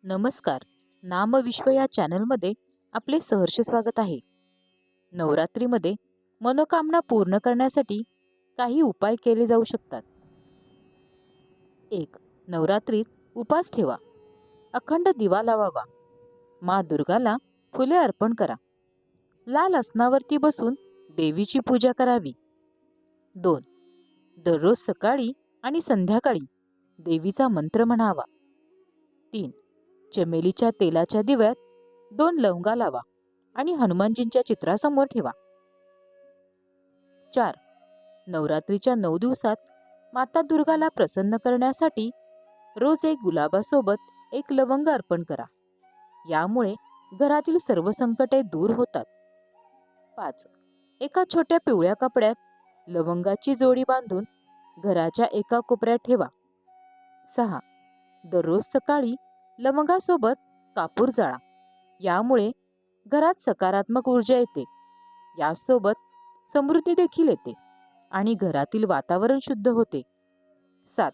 नमस्कार. नामविश्व या चॅनलमध्ये आपले सहर्ष स्वागत आहे. नवरात्रीमध्ये मनोकामना पूर्ण करण्यासाठी काही उपाय केले जाऊ शकतात. 1. नवरात्रीत उपास ठेवा. अखंड दिवा लावावा. माँ दुर्गाला फुले अर्पण करा. लाल आसनावरती बसून देवीची पूजा करावी. 2. दररोज सकाळी आणि संध्याकाळी देवीचा मंत्र म्हणावा. 3. चमेलीच्या तेलाच्या दिव्यात 2 लवंगा लावा आणि हनुमानजींच्या चित्रासमोर ठेवा. 4. नवरात्रीच्या 9 दिवसात माता दुर्गाला प्रसन्न करण्यासाठी रोज एक गुलाबासोबत 1 लवंग अर्पण करा. यामुळे घरातील सर्व संकटे दूर होतात. 5. एका छोट्या पिवळ्या कपड्यात लवंगाची जोडी बांधून घराच्या एका कोपऱ्यात ठेवा. 6. दररोज सकाळी लवंगासोबत कापूर जाळा. यामुळे घरात सकारात्मक ऊर्जा येते. यासोबत समृद्धी देखील येते आणि घरातील वातावरण शुद्ध होते. 7.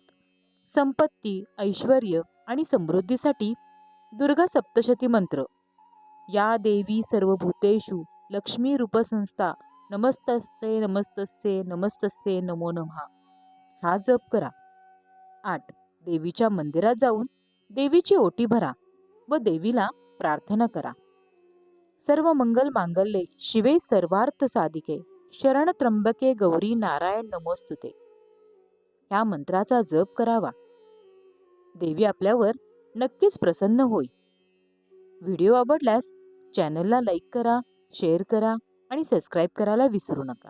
संपत्ती, ऐश्वर्य आणि समृद्धीसाठी दुर्गा सप्तशती मंत्र या देवी सर्वभूतेषु लक्ष्मी रूपसंस्था नमस्तस्ये नमस्तस्ये नमस्तस्ये नमो नमः हा जप करा. 8. देवीच्या मंदिरात जाऊन देवीची ओटी भरा व देवीला प्रार्थना करा. सर्व मंगल मांगल्ये शिवे सर्वार्थ साधिके शरण त्र्यंबके गौरी नारायण नमोस्तुते ह्या मंत्राचा जप करावा. देवी आपल्यावर नक्कीच प्रसन्न होईल. व्हिडिओ आवडल्यास चॅनलला लाईक करा, शेअर करा आणि सबस्क्राईब करायला विसरू नका.